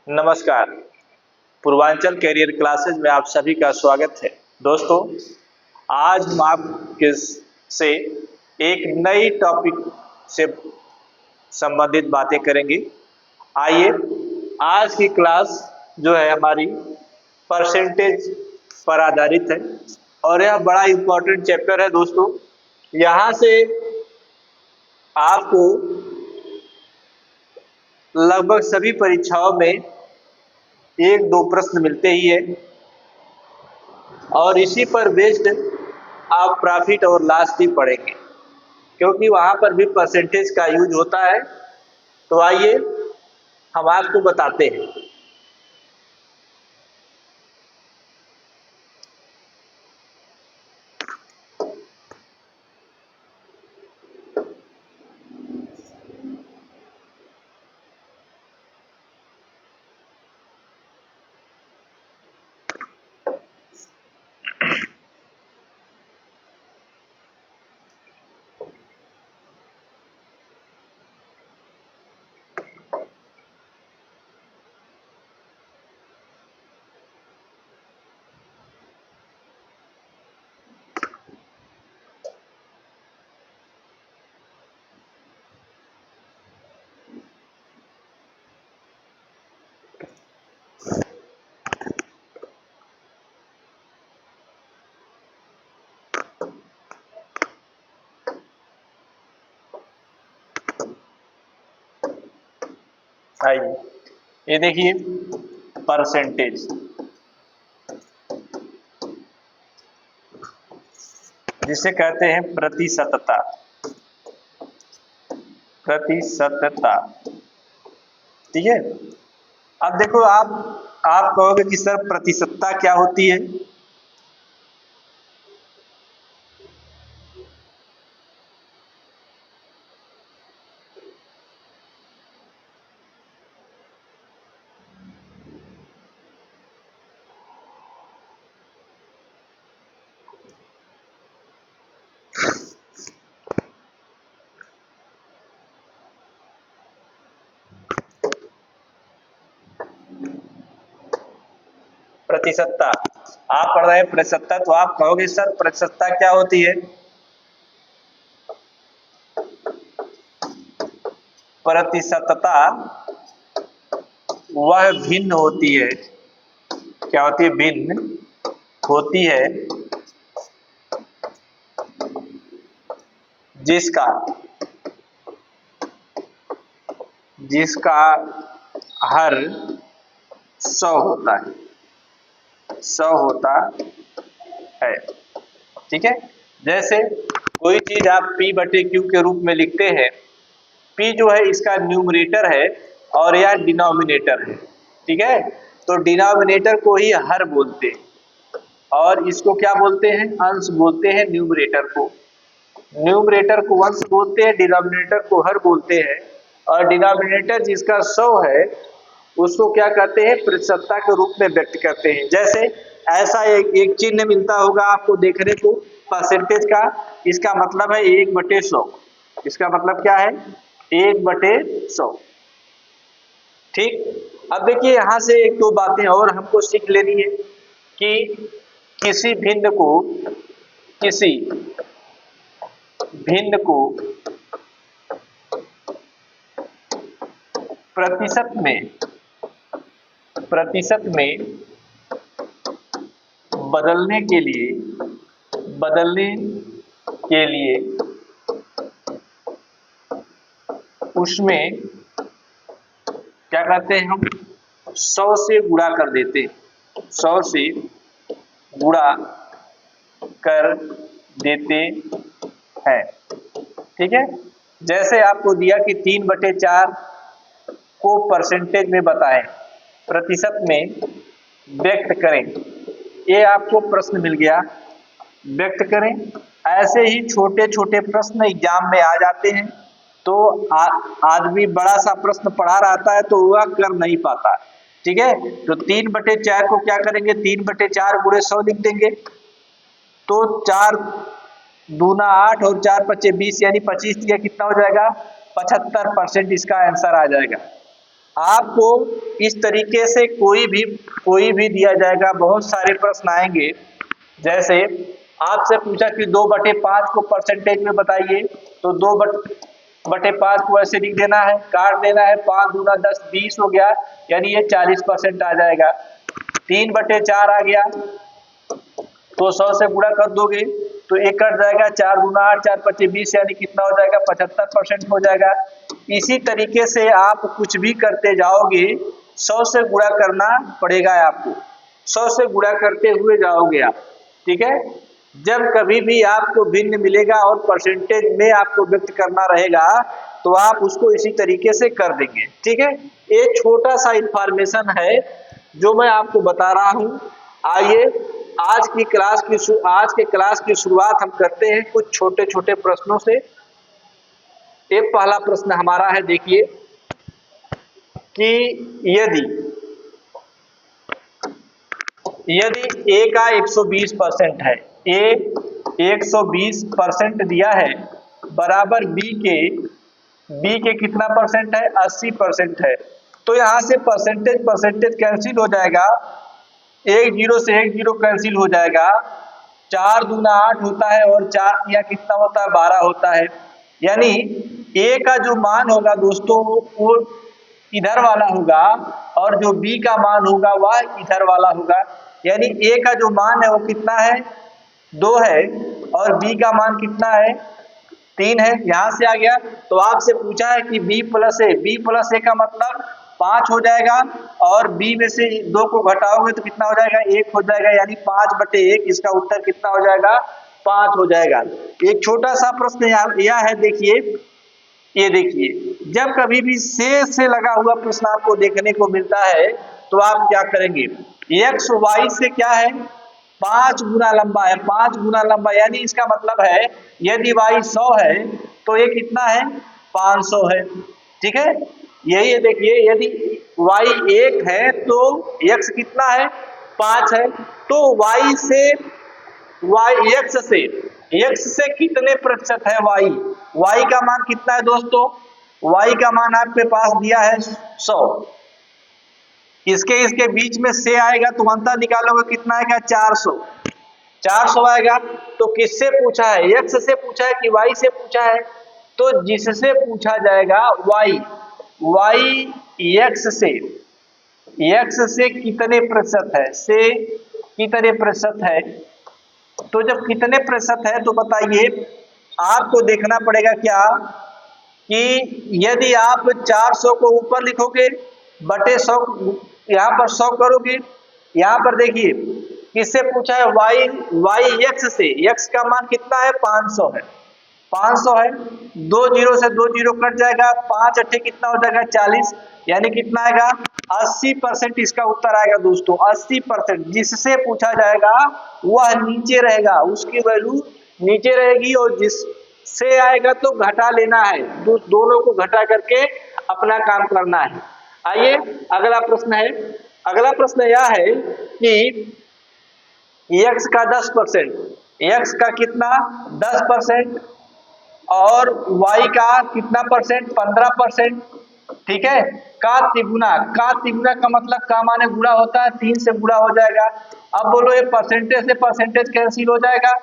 नमस्कार। Purvanchal career classes में आप सभी का स्वागत है। दोस्तों, आज हम आपके से एक नई टॉपिक से संबंधित बातें करेंगे। आइए, आज की क्लास जो है हमारी परसेंटेज पर आधारित है और यह बड़ा इम्पोर्टेंट चैप्टर है। दोस्तों, यहाँ से आपको लगभग सभी परीक्षाओं में एक दो प्रश्न मिलते ही है और इसी पर बेस्ड आप प्रॉफिट और लॉस भी पढ़ेंगे, क्योंकि वहाँ पर भी परसेंटेज का यूज होता है। तो आइए हम आपको बताते हैं। आइए, ये देखिए परसेंटेज, जिसे कहते हैं प्रतिशतता। प्रतिशतता, ठीक है। अब देखो, आप कहोगे कि सर प्रतिशतता क्या होती है। प्रतिशतता, आप पढ़ रहे हैं प्रतिशतता, तो आप कहोगे सर प्रतिशतता क्या होती है। प्रतिशतता वह भिन्न होती है, क्या होती है, भिन्न होती है जिसका हर 100 होता है, 100 होता है, ठीक है। जैसे कोई चीज आप P/Q के रूप में लिखते हैं। P जो है इसका न्यूमरेटर है और यह डिनोमिनेटर है, ठीक है। तो डिनोमिनेटर को ही हर बोलते हैं और इसको क्या बोलते हैं, अंश बोलते हैं। न्यूमरेटर को अंश बोलते हैं, डिनोमिनेटर को हर बोलते हैं। और डिनोमिनेटर जिसका 100 है उसको क्या कहते हैं, प्रतिशतता के रूप में व्यक्त करते हैं। जैसे ऐसा एक चिन्ह मिलता होगा आपको देखने को परसेंटेज का, इसका मतलब है 1/100। इसका मतलब क्या है, 1/100, ठीक। अब देखिए, यहां से एक दो बातें और हमको सीख लेनी है कि किसी भिन्न को प्रतिशत में बदलने के लिए उसमें क्या करते हैं, हम 100 से गुणा कर देते हैं, 100 से गुणा कर देते हैं, ठीक है। जैसे आपको दिया कि 3/4 को परसेंटेज में बताएं, प्रतिशत में व्यक्त करें। ये आपको प्रश्न मिल गया, व्यक्त करें। ऐसे ही छोटे छोटे प्रश्न एग्जाम में आ जाते हैं, तो आदमी बड़ा सा प्रश्न पढ़ा रहता है तो वह कर नहीं पाता, ठीक है। तो 3/4 को क्या करेंगे, 3/4 × 100 लिख देंगे। तो 4 दूना 8 और 4×5 = 20, यानी 25 दिया, कितना हो जाएगा, 75% इसका आंसर आ जाएगा। आपको इस तरीके से कोई भी दिया जाएगा, बहुत सारे प्रश्न आएंगे। जैसे आपसे पूछा कि 2/5 को परसेंटेज में बताइए, तो 2/5 को ऐसे लिख देना है, काट देना है, 5 दूना 10 20 हो गया, यानी ये 40% आ जाएगा। 3/4 आ गया, तो 100 से गुणा कर दोगे तो 1 कट जाएगा, 4 दूना 8 4 25 20, यानी कितना हो जाएगा, 75% हो जाएगा। इसी तरीके से आप कुछ भी करते जाओगे 100 से गुणा करना पड़ेगा आपको, 100 से गुणा करते हुए जाओगे आप, ठीक है। जब कभी भी आपको भिन्न मिलेगा और परसेंटेज में आपको व्यक्त करना रहेगा तो आप उसको इसी तरीके से कर देंगे, ठीक है। ये छोटा सा इंफॉर्मेशन है जो मैं आपको बता रहा हूं। आइए आज के क्लास की शुरुआत हम करते हैं कुछ छोटे छोटे प्रश्नों से। एक पहला प्रश्न हमारा है, देखिए कि यदि A का 120% है, A 120% दिया है, बराबर B के कितना परसेंट है, 80% है। तो यहाँ से परसेंटेज कैंसिल हो जाएगा, 1 0 से 1 0 कैंसिल हो जाएगा, 4 दूना 8 होता है और 4 तिया कितना होता है, 12 होता है। यानी A का जो मान होगा दोस्तों वो इधर वाला होगा और जो B का मान होगा वह इधर वाला होगा। यानी A का जो मान है वो कितना है, 2 है, और B का मान कितना है, 3 है। यहाँ से आ गया। तो आपसे पूछा है कि B प्लस A का मतलब 5 हो जाएगा, और B में से 2 को घटाओगे तो कितना हो जाएगा, 1 हो जाएगा, यानी 5/1। इसका उत्तर कितना हो जाएगा, 5 हो जाएगा। एक छोटा सा प्रश्न यह है, देखिए ये देखिए, जब कभी भी से लगा हुआ प्रश्न आपको देखने को मिलता है तो आप क्या करेंगे, x y से क्या है, 5 गुना लंबा है, 5 गुना लंबा, यानी इसका मतलब है यदि y 100 है तो ये कितना है, 500 है, ठीक है। यही है, देखिए यदि y 1 है तो x कितना है, 5 है। तो x से कितने प्रतिशत है y का मान कितना है दोस्तों, y का मान आपके पास दिया है 100, इसके बीच में से आएगा तो अंतर निकालोगे कितना आएगा, 400 आएगा। तो किससे पूछा है, x से पूछा है कि y से पूछा है, तो जिससे पूछा जाएगा y x से कितने प्रतिशत है, से कितने प्रतिशत है। तो जब कितने प्रतिशत है तो बताइए, आपको देखना पड़ेगा क्या कि यदि आप 400 को ऊपर लिखोगे बटे 100, यहाँ पर 100 करोगे, यहाँ पर देखिए किससे पूछा है, y x से, x का मान कितना है, 500 है, 500 है। 2 0 से 2 0 कट जाएगा, 5 अट्ठे कितना हो जाएगा, 40, यानी कितना आएगा, 80% इसका उत्तर आएगा दोस्तों, 80%। जिससे पूछा जाएगा वह नीचे रहेगा, उसकी वैल्यू नीचे रहेगी, और जिससे आएगा तो घटा लेना है, दोनों को घटा करके अपना काम करना है। आइए अगला प्रश्न है। अगला प्रश्न यह है कि x का 10%, x का कितना 10%, और y का कितना परसेंट, 15%, ठीक है। का तिगुना का मतलब का माने गुणा होता है, 3 से गुणा हो जाएगा। अब बोलो ये परसेंटेज से परसेंटेज कैंसिल हो जाएगा,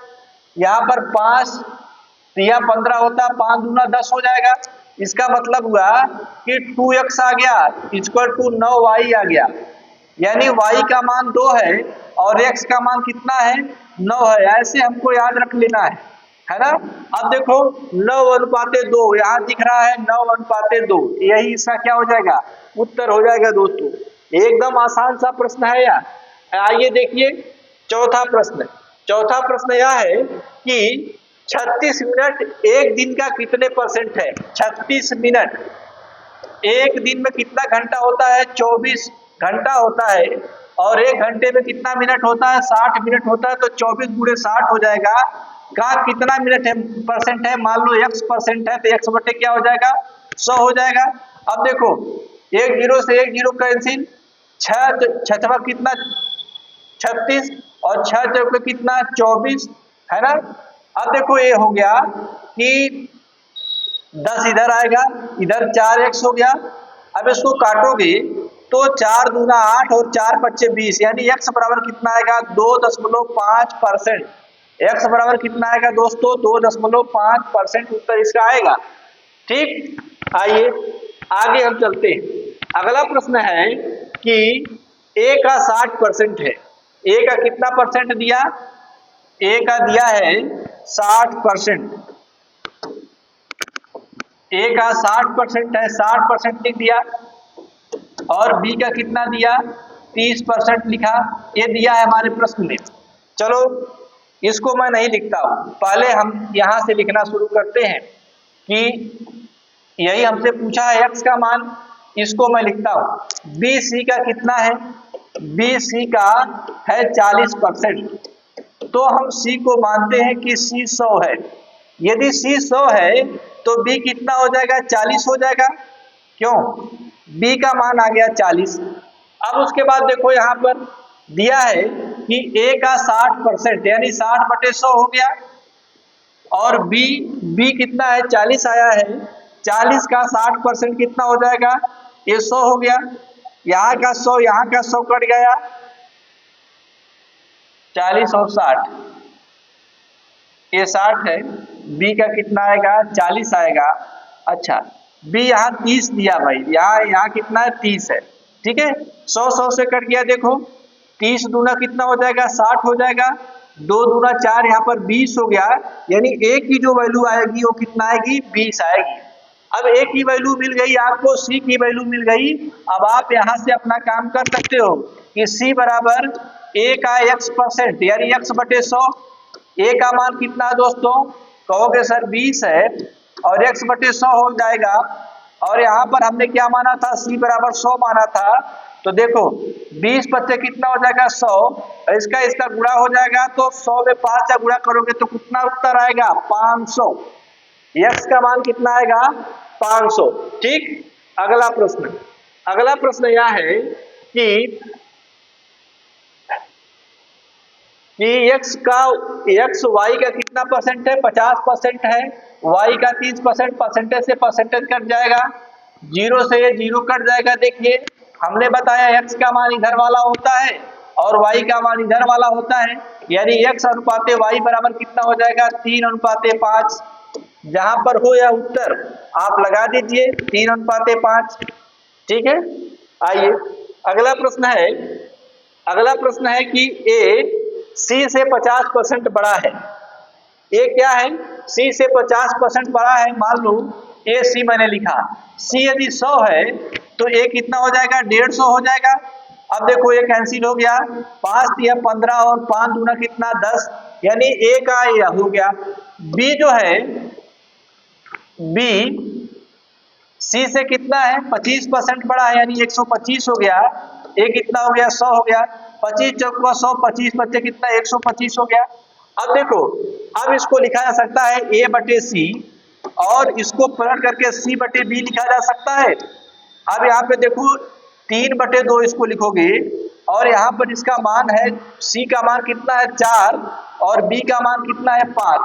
यहाँ पर 5 या 15 होता है, 5 दूना 10 हो जाएगा। इसका मतलब हुआ कि 2x आ गया इक्वल टू 9y आ गया, यानी y का मान 2 है और x का मान कितना है, 9 है। ऐसे हमको याद रख लेना है ना। अब देखो 9:2 यहाँ दिख रहा है, 9:2, यही इसका क्या हो जाएगा, उत्तर हो जाएगा दोस्तों। एकदम आसान सा प्रश्न है यार। आइए देखिए चौथा प्रश्न यह है कि 36 मिनट एक दिन का कितने परसेंट है। 36 मिनट एक दिन में कितना घंटा होता है, 24 घंटा होता है, और एक घंटे में कितना मिनट होता है, 60 मिनट होता है। तो 24 गुणे 60 हो जाएगा। का कितना मिनट है, परसेंट है, मान लो x परसेंट है तो x बटे क्या हो जाएगा, 100 हो जाएगा। अब देखो 1 0 से 1 0 कैंसिल, 6 कितना 36, और 6 चौके कितना 24, है ना। अब देखो ये हो गया कि 10 इधर आएगा, इधर 4x हो गया। अब इसको काटोगे तो 4 दूना 8 और 4 पच्चे 20, यानी x बराबर कितना आएगा 2.5%। x बराबर कितना आएगा दोस्तों 2.5% उत्तर इसका आएगा। ठीक, आइए आगे हम चलते हैं। अगला प्रश्न है कि a का 60% है। a का कितना परसेंट दिया, a का दिया है 60%। a का 60% है, 60% लिख दिया। और b का कितना दिया 30% लिखा, ये दिया है हमारे प्रश्न में। चलो इसको मैं नहीं लिखता हूं, पहले हम यहां से लिखना शुरू करते हैं कि यही हमसे पूछा है x का मान, इसको मैं लिखता हूं। bc का कितना है, bc का है 40%, तो हम c को मानते हैं कि c 100 है। यदि c 100 है तो b कितना हो जाएगा 40 हो जाएगा, क्यों b का मान आ गया 40। अब उसके बाद देखो यहाँ पर दिया है कि a का 60% यानी 60/100 हो गया, और b कितना है 40 आया है, 40 का 60% कितना हो जाएगा, ये 100 हो गया। यहाँ का 100 यहाँ का 100 कट गया, 40 और 60, ये 60 है, b का कितना आएगा 40 आएगा। अच्छा b यहाँ 30 दिया भाई, यहाँ कितना है 30 है, ठीक है। 100 से कट गया, देखो 30 दूना कितना हो जाएगा 60 हो जाएगा, 2 दूना 4, यहाँ पर 20 हो गया, यानी a की जो वैल्यू आएगी वो कितना आएगी 20 आएगी। अब a की वैल्यू मिल गई आपको, c की वैल्यू मिल गई। अब आप यहाँ से अपना काम कर सकते हो कि c बराबर a का x% यानी x/100, a का मान कितना है दोस्तों, कहोगे सर 20 है और x/100 हो जाएगा, और यहाँ पर हमने क्या माना था c बराबर 100 माना था। तो देखो 20 पत्ते कितना हो जाएगा 100, इसका गुणा हो जाएगा, तो 100 में 5 का गुणा करोगे तो कितना उत्तर आएगा 500। x का मान कितना आएगा 500। ठीक, अगला प्रश्न यह है कि x y का कितना परसेंट है 50% है, y का 30%, परसेंटेज से परसेंटेज कट जाएगा, 0 से 0 कट जाएगा। देखिए हमने बताया x का मान इधर वाला होता है और y का मान इधर वाला होता है, यानी x अनुपाते y बराबर कितना हो जाएगा 3:5। जहां पर हो या उत्तर आप लगा दीजिए 3:5। ठीक है, आइए अगला प्रश्न है कि a c से 50% बड़ा है। a क्या है, c से 50% बड़ा है। मान लो a c मैंने लिखा, c यदि 100 है तो a कितना हो जाएगा 150 हो जाएगा। अब देखो ये कैंसिल हो गया, 5 दिया 15 और 5 दूना कितना 10, यानी a का ये हो गया। b जो है b c से कितना है 25% बड़ा है, यानी 125 हो गया। a कितना हो गया 100 हो गया, 25 चौका 100, 25 बच्चे कितना 125 हो गया। अब देखो अब इसको लिखा जा सकता है a/c और इसको पलट करके c/b लिखा जा सकता है। अब यहाँ पे देखो 3/2 इसको लिखोगे और यहाँ पर इसका मान है, c का मान कितना है 4 और b का मान कितना है 5।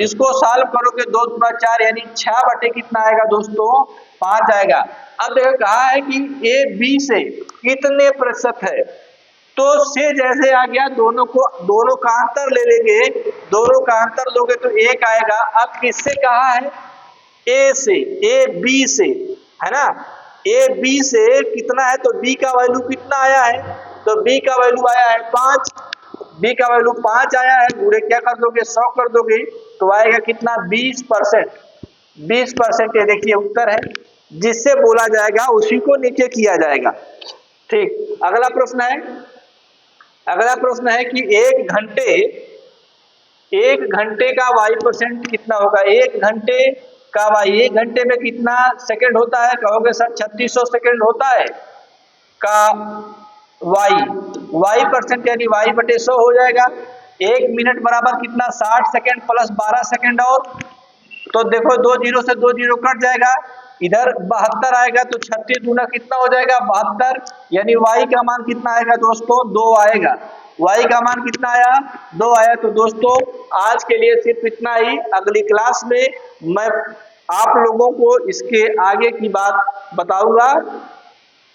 इसको सॉल्व करोगे 2 दूना 4, यानी 6 कितना आएगा दोस्तों 5 आएगा। अब देखो कहा है कि a b से कितने प्रतिशत है, तो से जैसे आ गया दोनों का अंतर ले लेंगे, दोनों का अंतर लोगे तो 1 आएगा। अब किससे कहा है a से, a b से, है ना, a b से कितना है, तो b का वैल्यू कितना आया है, तो b का वैल्यू आया है 5, b का वैल्यू 5 आया है, गुणे क्या कर दोगे 100 कर दोगे तो आएगा कितना 20%। 20% ये देखिए उत्तर है, जिससे बोला जाएगा उसी को नीचे किया जाएगा। ठीक, अगला प्रश्न है कि एक घंटे का y% कितना होगा। एक घंटे का y, 1 घंटे में कितना सेकंड होता है, कहोगे सर 3600 सेकंड होता है का y% यानी y/100 हो जाएगा। 1 मिनट बराबर कितना 60 सेकंड प्लस 12 सेकंड, और तो देखो 2 0 से 2 0 कट जाएगा, इधर 72 आएगा, तो 36 दूना कितना हो जाएगा 72, यानी y का मान कितना आएगा दोस्तों 2 आएगा। y का मान कितना आया 2 आया। तो दोस्तों आज के लिए सिर्फ इतना ही, अगली क्लास में मैं आप लोगों को इसके आगे की बात बताऊंगा।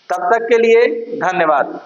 तब तक के लिए धन्यवाद।